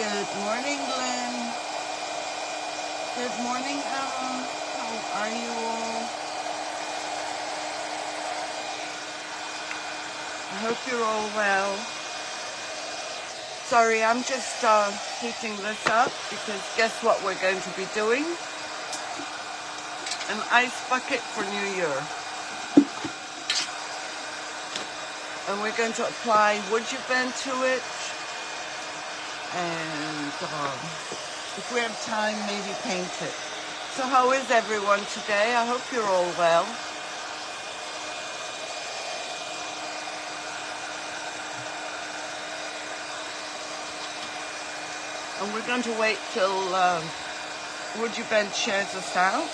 Good morning, Glenn. Good morning, Ella. How are you all? I hope you're all well. Sorry, I'm just heating this up because guess what we're going to be doing? An ice bucket for New Year. And we're going to apply WoodUBend to it. And if we have time, maybe paint it. So how is everyone today? I hope you're all well. And we're going to wait till WoodUBend shares us out.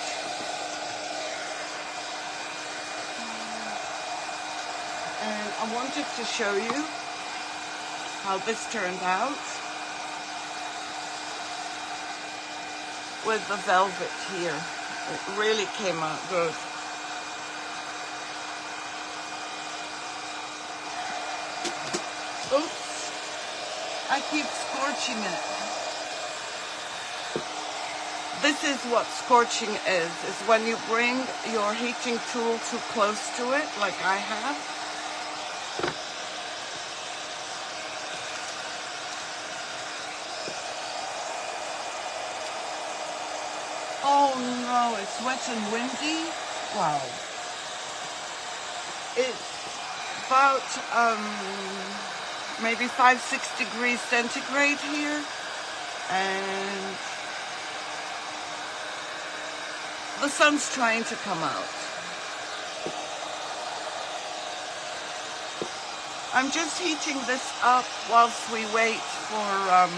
And I wanted to show you how this turned out with the velvet here. It really came out good. Oops, I keep scorching it. This is what scorching is when you bring your heating tool too close to it, like I have. Oh no, it's wet and windy. Wow. It's about maybe 5-6 degrees centigrade here, and the sun's trying to come out. I'm just heating this up whilst we wait for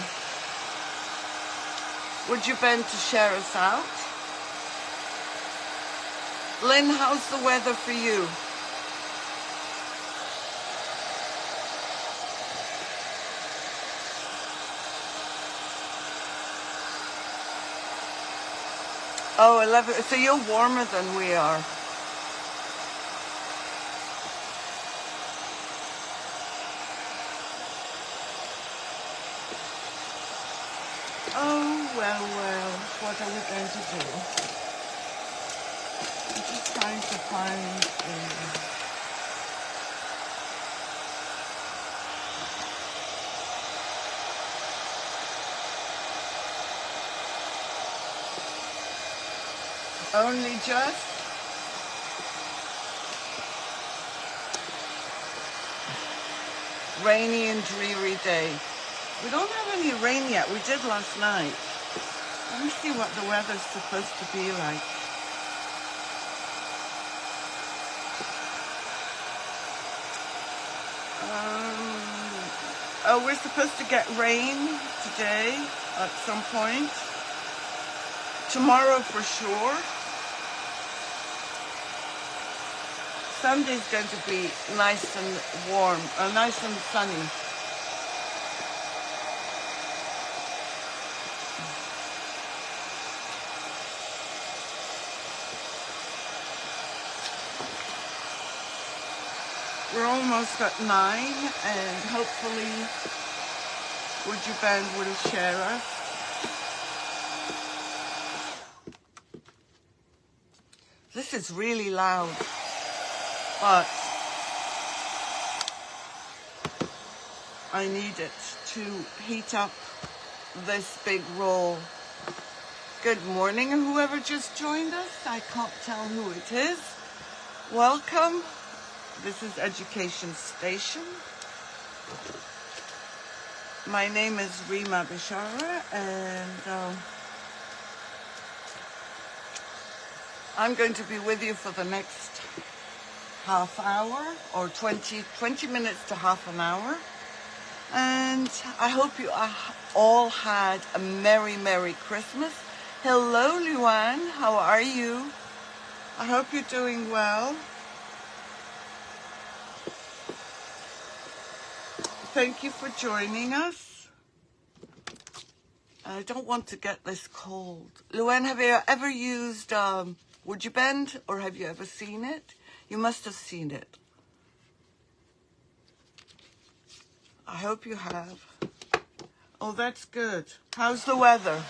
WoodUBend to share us out. Lynn, how's the weather for you? Oh, 11. So you're warmer than we are. Oh, well, what are we going to do? I'm just trying to find only just. Rainy and dreary day. We don't have any rain yet. We did last night. Let me see what the weather's supposed to be like. Oh, we're supposed to get rain today at some point. Tomorrow for sure. Sunday's going to be nice and warm, nice and sunny. We're almost at 9, and hopefully WoodUBend will share us. This is really loud, but I need it to heat up this big roll. Good morning, whoever just joined us. I can't tell who it is. Welcome. This is Education Station. My name is Rima Bishara, and I'm going to be with you for the next half hour, or 20 minutes to half an hour. And I hope you all had a Merry Christmas. Hello, Luan. How are you? I hope you're doing well. Thank you for joining us. I don't want to get this cold. Luan, have you ever used WoodUBend, or have you ever seen it? You must have seen it. I hope you have. Oh, that's good. How's the weather?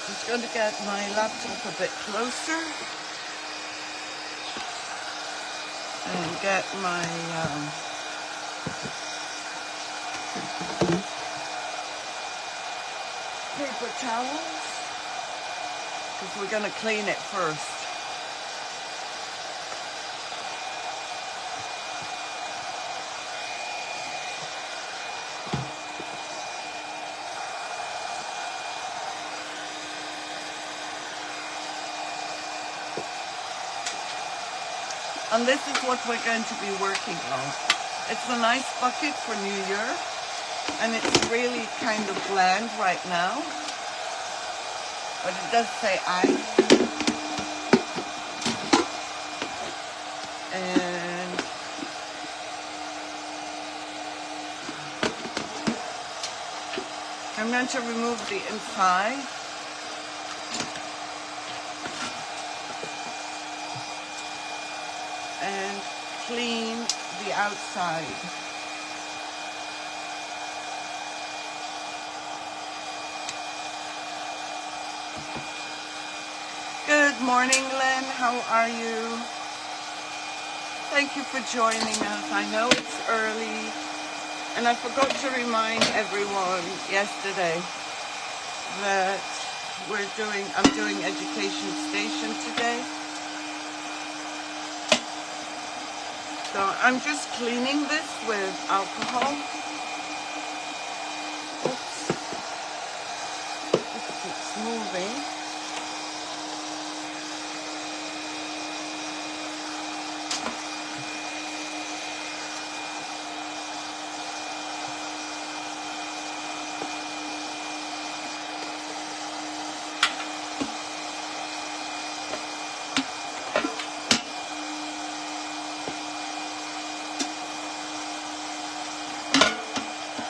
Just going to get my laptop a bit closer and get my paper towels, because we're going to clean it first. And this is what we're going to be working on. It's a nice bucket for New Year, and it's really kind of bland right now, but it does say ice. And I'm going to remove the inside. And clean the outside. Good morning, Lynn. How are you? Thank you for joining us. I know it's early, and I forgot to remind everyone yesterday that I'm doing Education Station today. So I'm just cleaning this with alcohol. Oops. This keeps moving.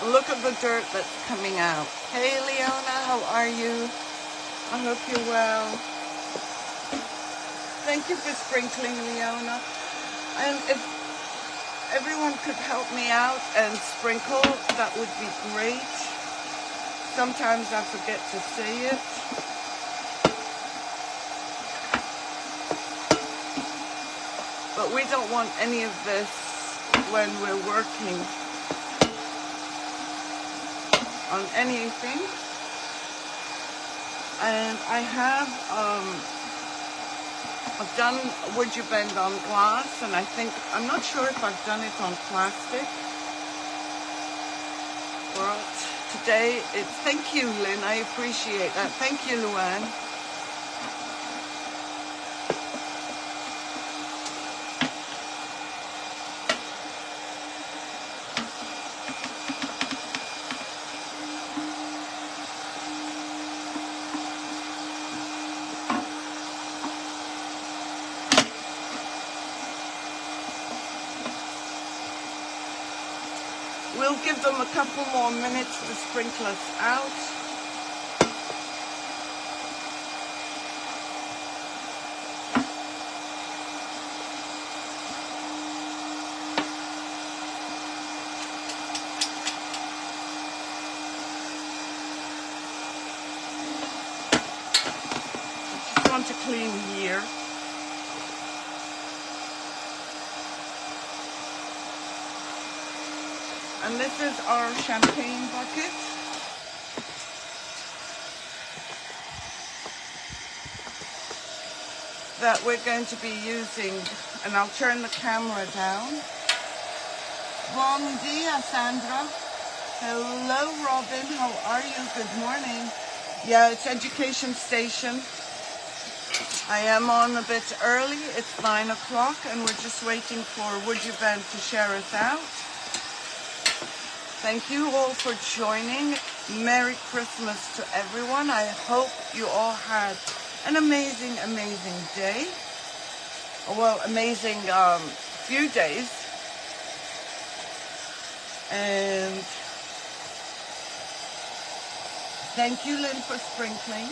Look at the dirt that's coming out. Hey, Leona, how are you? I hope you're well. Thank you for sprinkling, Leona. And if everyone could help me out and sprinkle, that would be great. Sometimes I forget to say it. But we don't want any of this when we're working on anything. And I have I've done WoodUBend on glass, and I'm not sure if I've done it on plastic. But today thank you, Lynn, I appreciate that. Thank you, Luann. We'll give them a couple more minutes to sprinkle us out. I just want to clean here. And this is our champagne bucket. That we're going to be using, and I'll turn the camera down. Bon dia, Sandra. Hello, Robin. How are you? Good morning. Yeah, it's Education Station. I am on a bit early. It's 9 o'clock, and we're just waiting for WoodUBend to share us out. Thank you all for joining. Merry Christmas to everyone. I hope you all had an amazing, amazing day. Well, amazing few days. And thank you, Lynn, for sprinkling.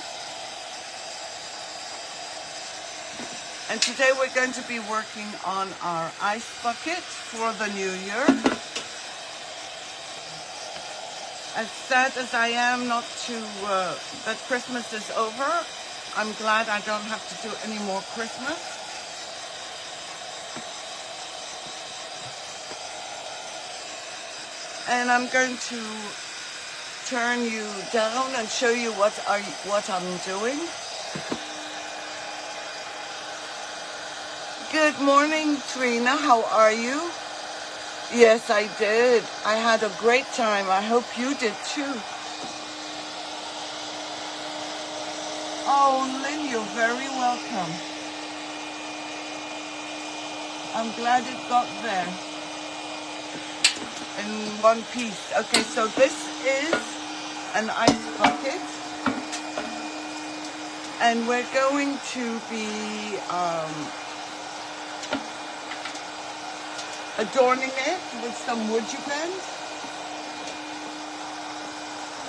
And today we're going to be working on our ice bucket for the new year. As sad as I am not to, that Christmas is over, I'm glad I don't have to do any more Christmas. And I'm going to turn you down and show you what I'm doing. Good morning, Trina. How are you? Yes, I did. I had a great time. I hope you did too. Oh, Lynn, you're very welcome. I'm glad it got there in one piece. Okay, so this is an ice bucket. And we're going to be adorning it with some WoodUBend.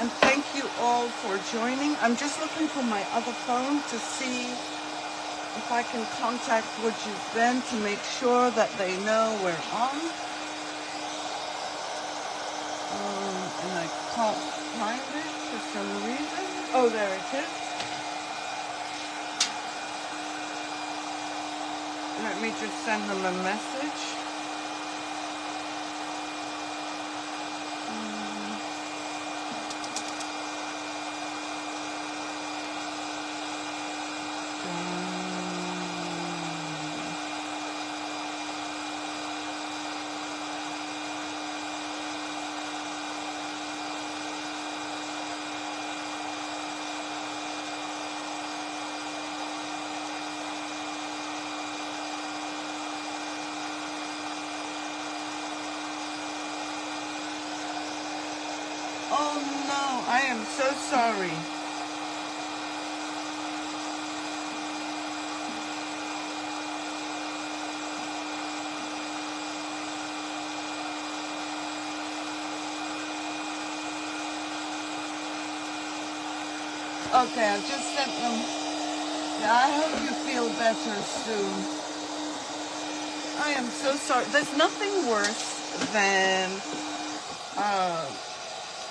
And thank you all for joining. I'm just looking for my other phone to see if I can contact WoodUBend to make sure that they know we're on. And I can't find it for some reason. Oh, there it is. Let me just send them a message. Oh no, I am so sorry. Okay, I just sent them. Yeah, I hope you feel better soon. I am so sorry. There's nothing worse than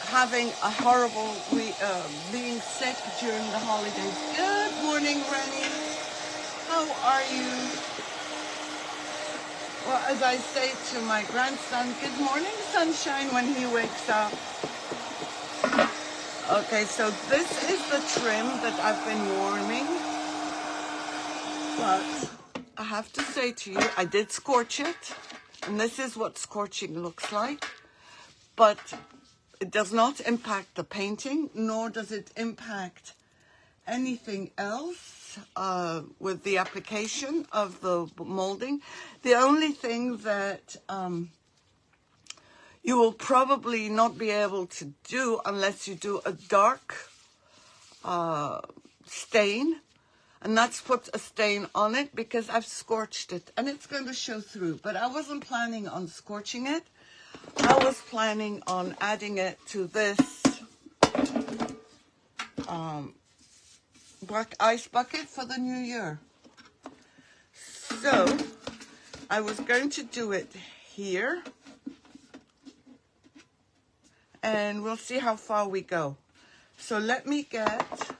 having a horrible being sick during the holidays. Good morning, Rennie. How are you? Well, as I say to my grandson, good morning, sunshine, when he wakes up. Okay, so this is the trim that I've been warming. But I have to say to you, I did scorch it. And this is what scorching looks like. But it does not impact the painting, nor does it impact anything else with the application of the molding. The only thing that you will probably not be able to do unless you do a dark stain, and that's put a stain on it because I've scorched it and it's going to show through. But I wasn't planning on scorching it. I was planning on adding it to this black ice bucket for the new year. So I was going to do it here, and we'll see how far we go. So let me get,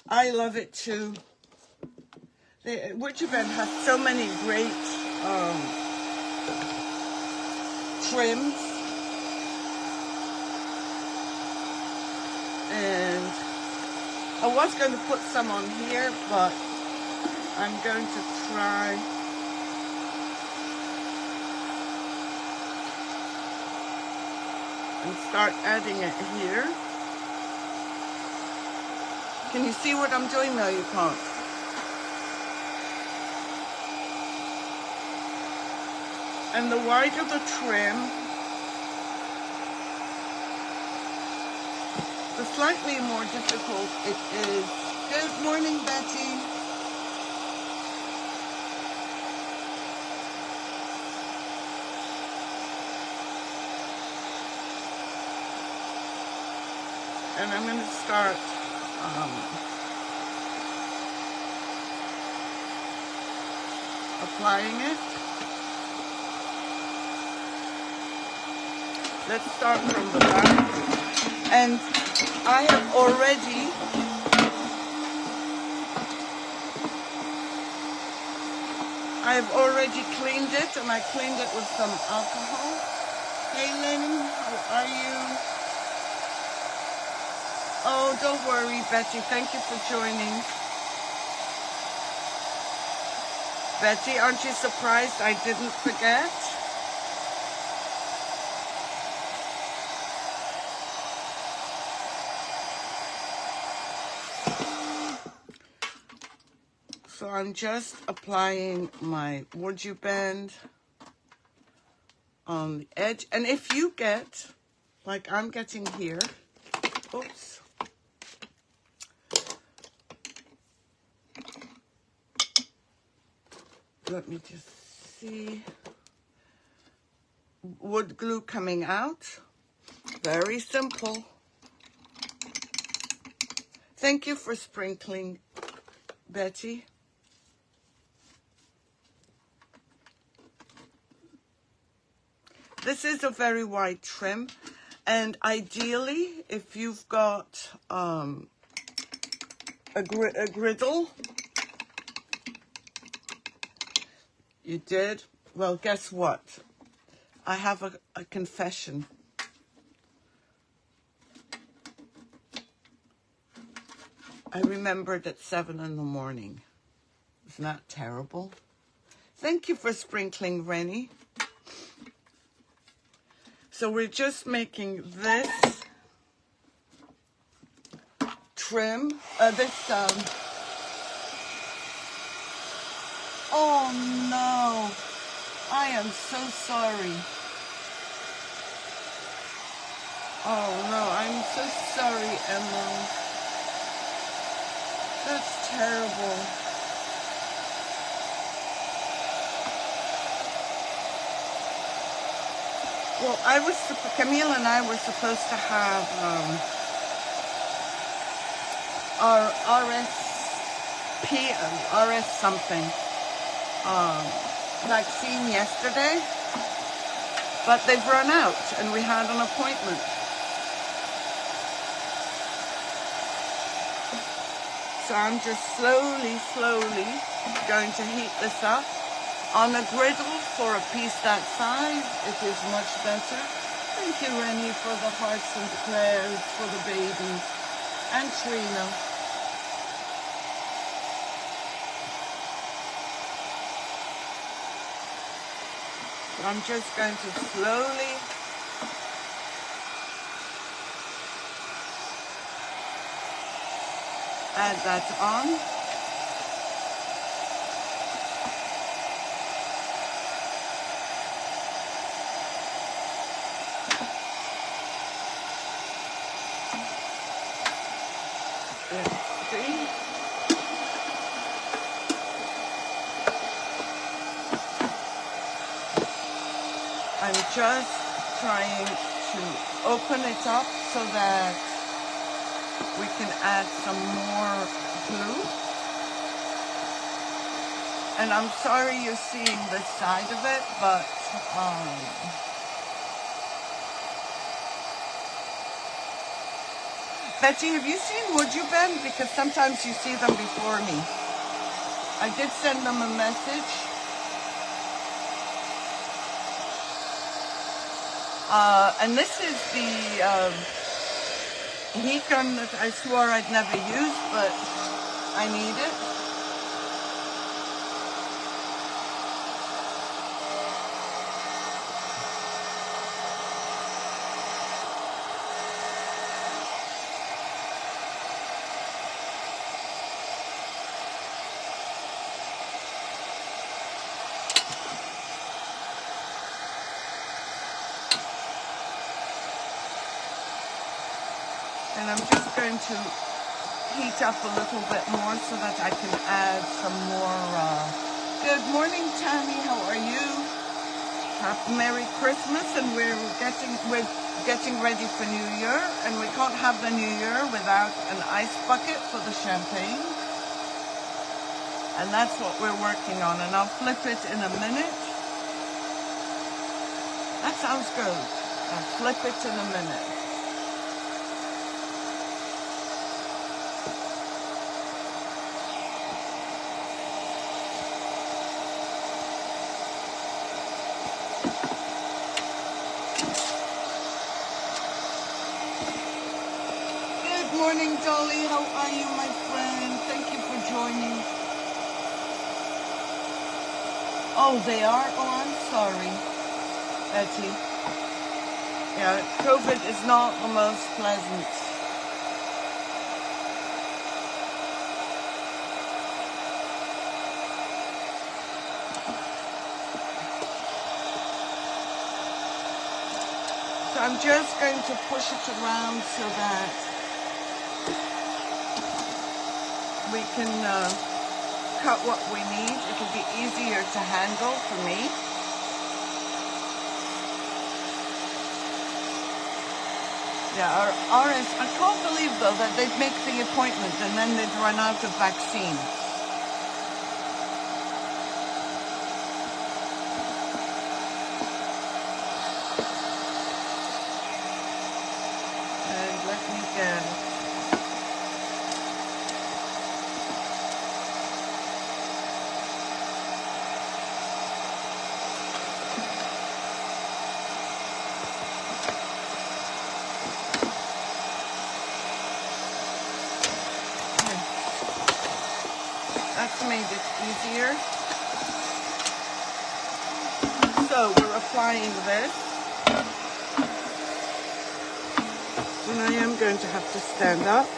I love it too. WoodUBend has so many great trims, and I was going to put some on here, but I'm going to try and start adding it here. Can you see what I'm doing? No, you can't. And the wider the trim, the slightly more difficult it is. Good morning, Betty. And I'm going to start applying it. Let's start from the back. And I have already cleaned it, and I cleaned it with some alcohol. Hey Lenny, how are you? Oh, don't worry, Betty. Thank you for joining. Betty, aren't you surprised I didn't forget? So I'm just applying my WoodUBend on the edge. And if you get, like I'm getting here, oops. Let me just see. Wood glue coming out. Very simple. Thank you for sprinkling, Betty. This is a very wide trim, and ideally, if you've got a griddle, you did. Well, guess what? I have a confession. I remembered at 7 in the morning. Isn't that terrible? Thank you for sprinkling, Rennie. So we're just making this trim, oh no, I am so sorry. Oh no, I'm so sorry, Emma. That's terrible. Well, Camille and I were supposed to have our RS something vaccine yesterday, but they've run out and we had an appointment. So I'm just slowly going to heat this up. On a griddle for a piece that size, it is much better. Thank you, Rennie, for the hearts and prayers for the babies. And Trina. So I'm just going to slowly add that on. I'm just trying to open it up so that we can add some more glue. And I'm sorry you're seeing this side of it, but Betty, have you seen WoodUBend? Because sometimes you see them before me. I did send them a message. And this is the heat gun that I swore I'd never use, but I need it. And I'm just going to heat up a little bit more so that I can add some more. Good morning, Tammy. How are you? Happy Merry Christmas, and we're getting ready for New Year, and we can't have the New Year without an ice bucket for the champagne. And that's what we're working on. And I'll flip it in a minute. That sounds good. I'll flip it in a minute. Good morning, Dolly. How are you, my friend? Thank you for joining. Oh, they are? Oh, I'm sorry, Betty. Yeah, COVID is not the most pleasant. So I'm just going to push it around so that we can cut what we need. It'll be easier to handle for me. Yeah, our RS, I can't believe though that they'd make the appointment and then they'd run out of vaccine. And let me get it. That's made it easier. So we're applying this. And I am going to have to stand up.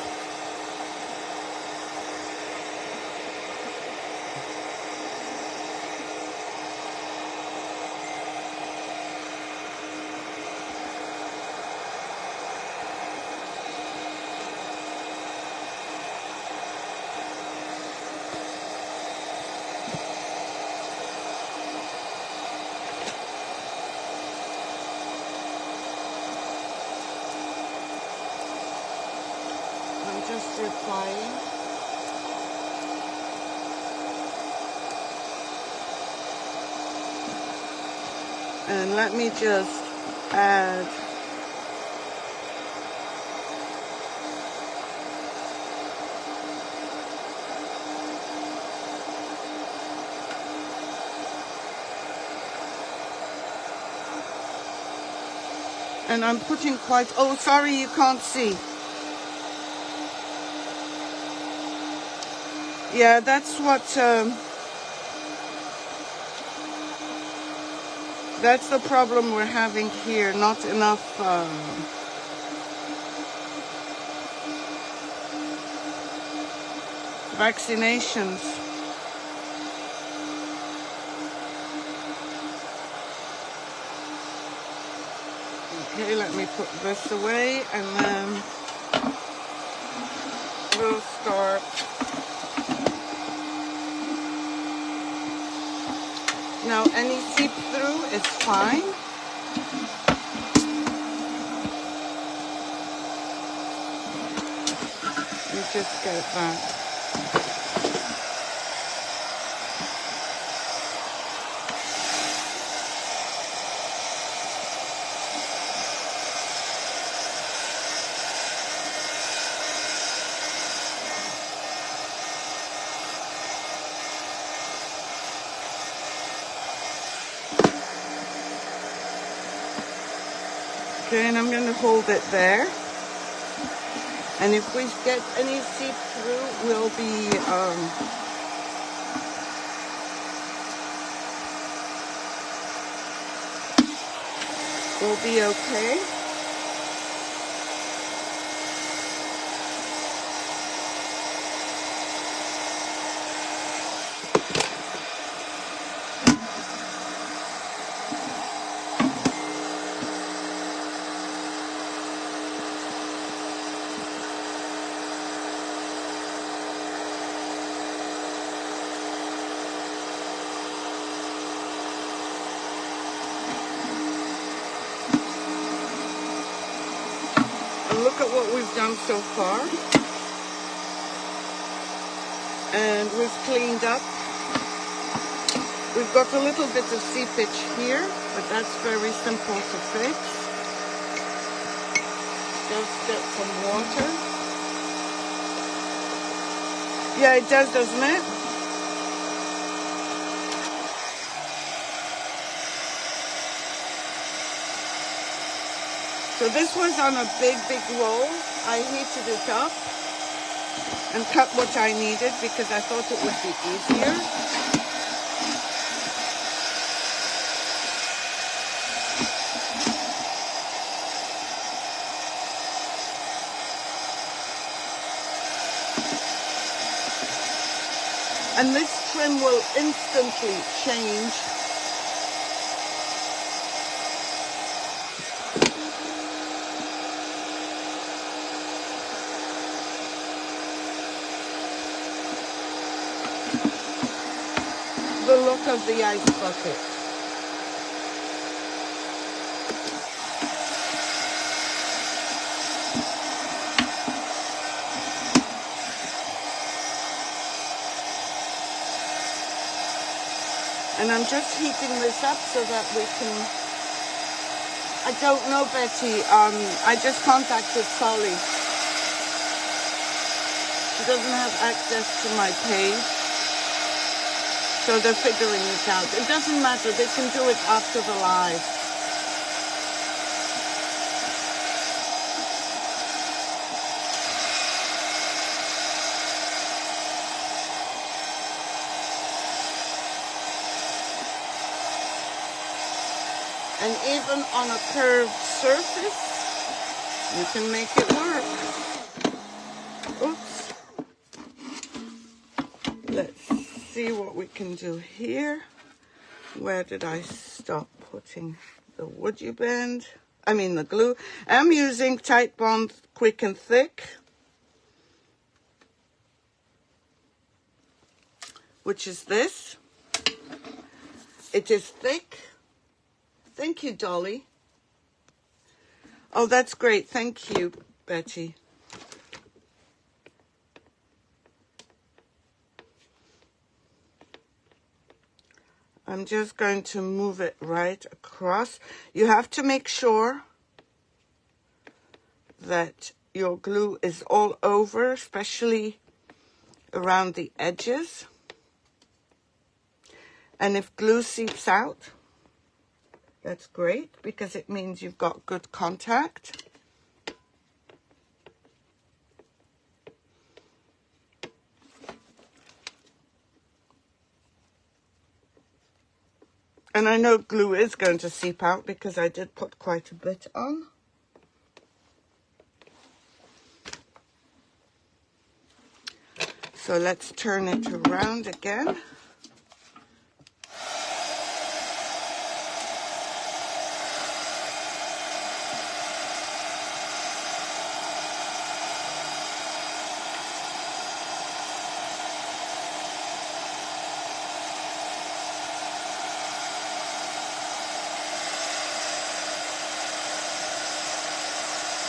Just replying. And let me just add and I'm putting quite, oh sorry you can't see. Yeah, that's what, that's the problem we're having here. Not enough vaccinations. Okay, let me put this away and then we'll start. Now, any seep-through is fine. You just get that. Okay, and I'm going to hold it there. And if we get any seep-through, we'll be okay. Look at what we've done so far. And we've cleaned up. We've got a little bit of seepage here, but that's very simple to fix. Just get some water. Yeah, it does, doesn't it? So this was on a big roll. I heated it up and cut what I needed because I thought it would be easier. And this trim will instantly change the look of the ice bucket. And I'm just heating this up so that we can... I don't know, Betty. I just contacted Solly. She doesn't have access to my page. So they're figuring it out. It doesn't matter. They can do it after the live. And even on a curved surface, you can make it work. Oops. Let's see what we can do here. Where did I stop putting the WoodUBend? I mean the glue. I'm using Tight Bond Quick and Thick, which is this. It is thick. Thank you, Dolly. Oh, that's great. Thank you, Betty. I'm just going to move it right across. You have to make sure that your glue is all over, especially around the edges. And if glue seeps out, that's great because it means you've got good contact. And I know glue is going to seep out because I did put quite a bit on. So let's turn it around again.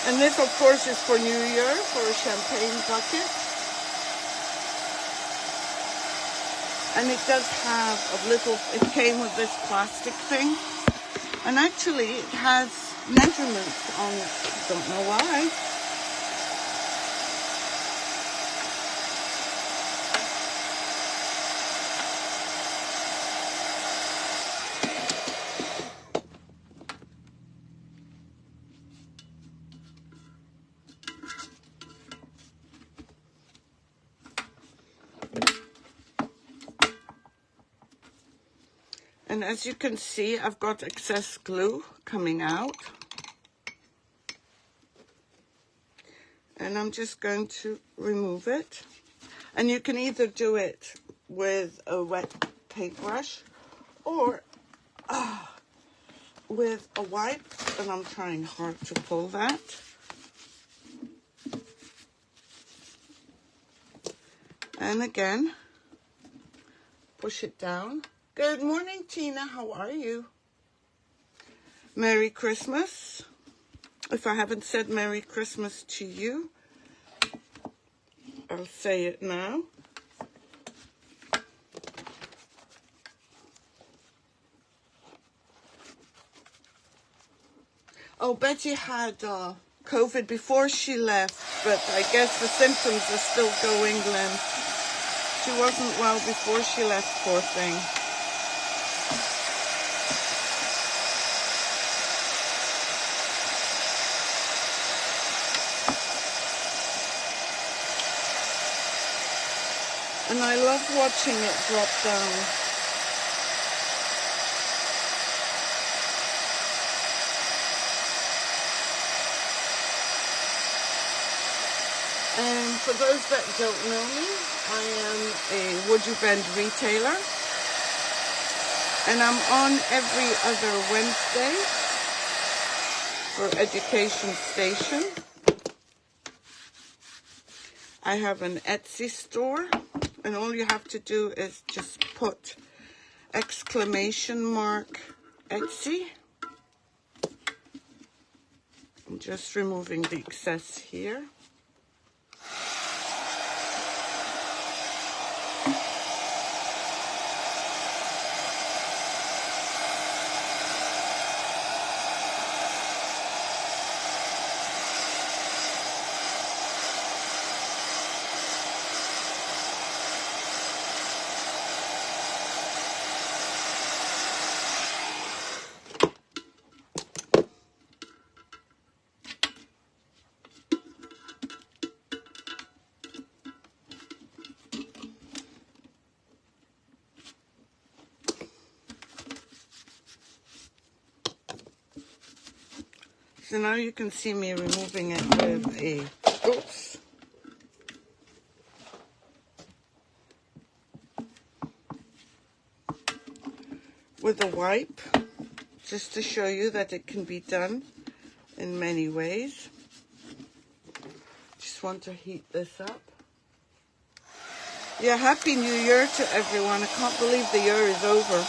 And this, of course, is for New Year, for a champagne bucket. And it does have a little, it came with this plastic thing. And actually, it has measurements on it. Don't know why. And as you can see, I've got excess glue coming out. And I'm just going to remove it. And you can either do it with a wet paintbrush or with a wipe. And I'm trying hard to pull that. And again, push it down. Good morning, Tina. How are you? Merry Christmas. If I haven't said Merry Christmas to you, I'll say it now. Oh, Betty had COVID before she left, but I guess the symptoms are still going, Glenn. She wasn't well before she left, poor thing. And I love watching it drop down. And for those that don't know me, I am a WoodUBend retailer. And I'm on every other Wednesday for Education Station. I have an Etsy store, and all you have to do is just put exclamation mark Etsy. I'm just removing the excess here. So now you can see me removing it with a, oops. With a wipe, just to show you that it can be done in many ways. Just want to heat this up. Yeah, Happy New Year to everyone. I can't believe the year is over.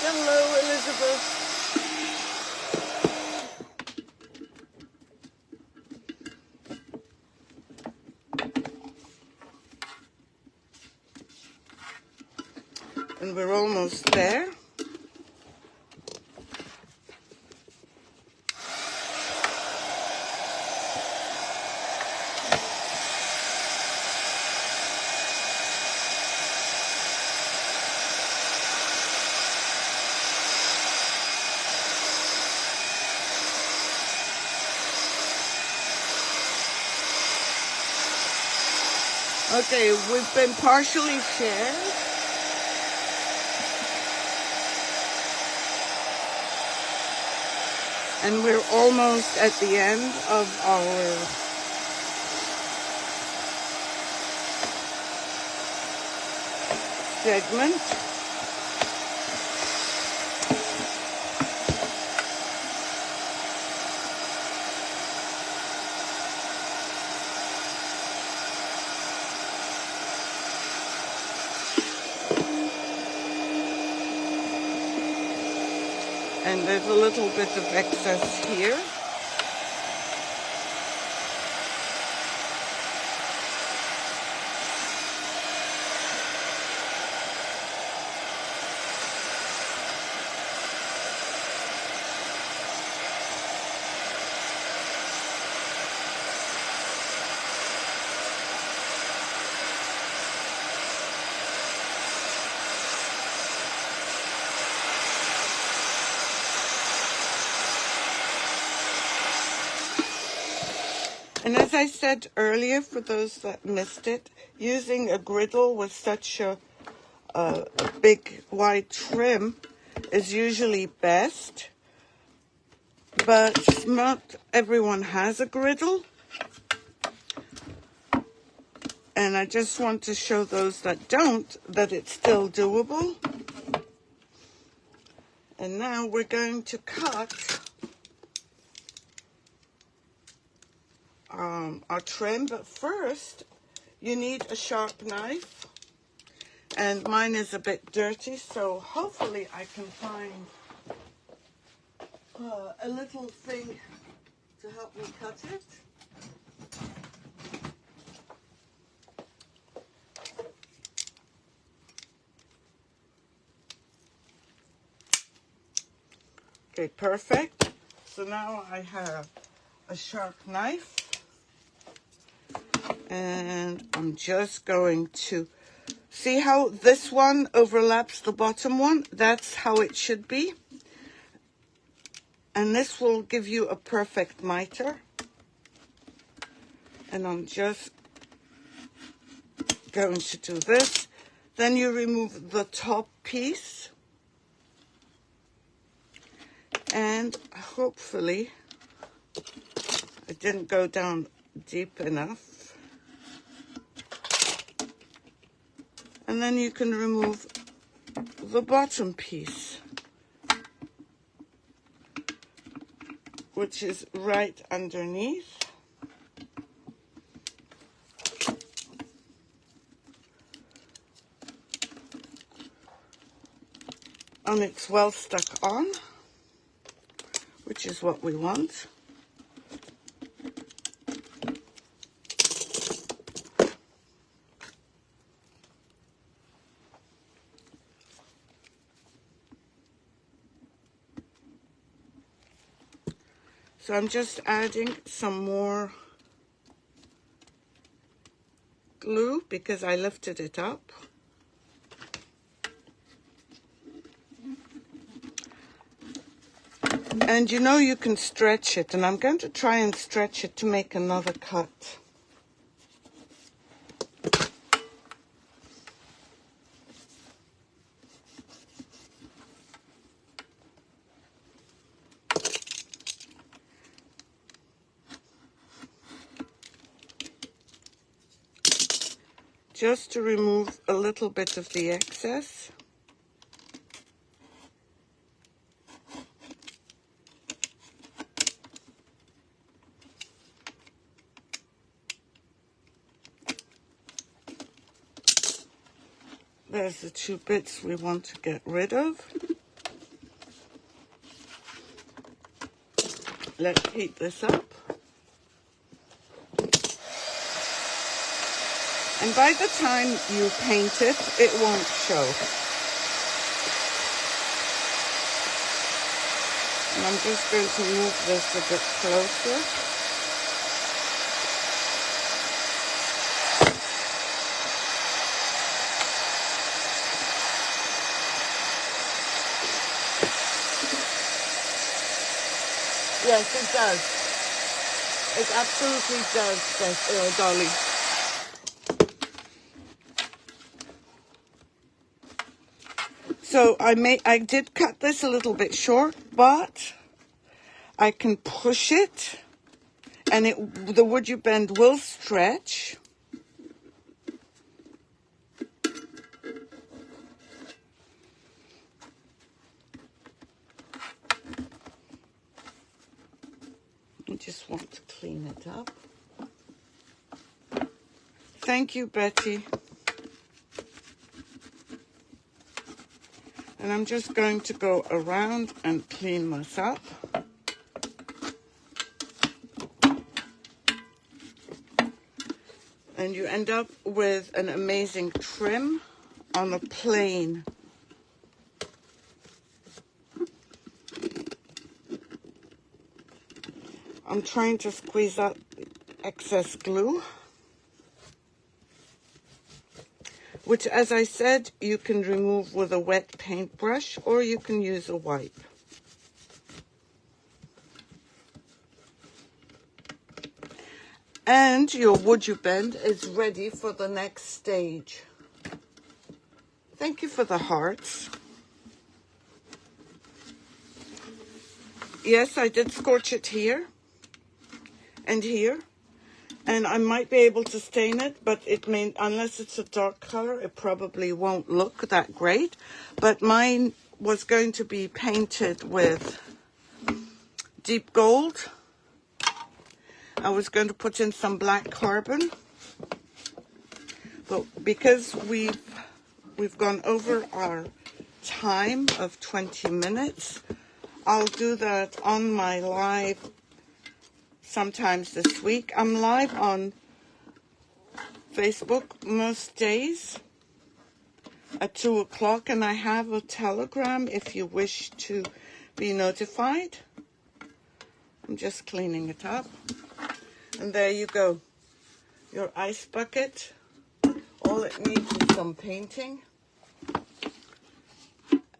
Hello, Elizabeth. And we're almost there. Okay, we've been partially shared. And we're almost at the end of our segment. And there's a little bit of excess here. And as I said earlier, for those that missed it, using a griddle with such a big wide trim is usually best, but not everyone has a griddle. And I just want to show those that don't that it's still doable. And now we're going to cut our trim, but first you need a sharp knife, and mine is a bit dirty, so hopefully I can find a little thing to help me cut it. Okay, perfect. So now I have a sharp knife, and I'm just going to see how this one overlaps the bottom one. That's how it should be. And this will give you a perfect miter. And I'm just going to do this. Then you remove the top piece. And hopefully it didn't go down deep enough. And then you can remove the bottom piece, which is right underneath. And it's well stuck on, which is what we want. So I'm just adding some more glue because I lifted it up. And you know you can stretch it, and I'm going to try and stretch it to make another cut. Just to remove a little bit of the excess. There's the two bits we want to get rid of. Let's heat this up. And by the time you paint it, it won't show. And I'm just going to move this a bit closer. Yes, it does. It absolutely does, Dolly. So I did cut this a little bit short, but I can push it, and the WoodUBend will stretch. I just want to clean it up. Thank you, Betty. And I'm just going to go around and clean this up. And you end up with an amazing trim on a plane. I'm trying to squeeze out the excess glue, which, as I said, you can remove with a wet paintbrush or you can use a wipe. And your WoodUBend is ready for the next stage. Thank you for the hearts. Yes, I did scorch it here and here. And I might be able to stain it, but it may, unless it's a dark color, it probably won't look that great. But mine was going to be painted with deep gold. I was going to put in some black carbon. But because we've gone over our time of 20 minutes, I'll do that on my live sometimes this week. I'm live on Facebook most days at 2 o'clock, and I have a Telegram if you wish to be notified. I'm just cleaning it up. And there you go. Your ice bucket. All it needs is some painting.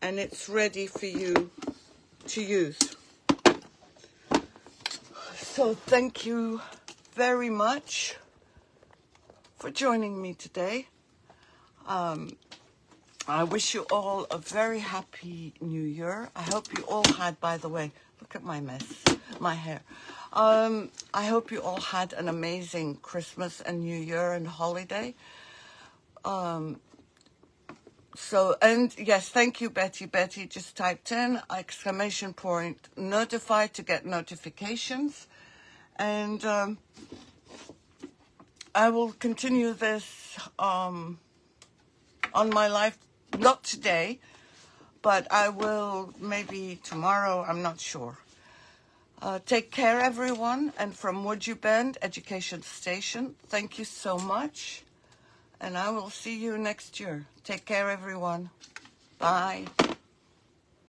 And it's ready for you to use. So thank you very much for joining me today. I wish you all a very happy New Year. I hope you all had, by the way, look at my mess, my hair. I hope you all had an amazing Christmas and New Year and holiday. And yes, thank you, Betty. Betty just typed in ! Notified to get notifications. And I will continue this on my life, not today, but I will maybe tomorrow, I'm not sure. Take care, everyone. And from WoodUBend Education Station, thank you so much. And I will see you next year. Take care, everyone. Bye.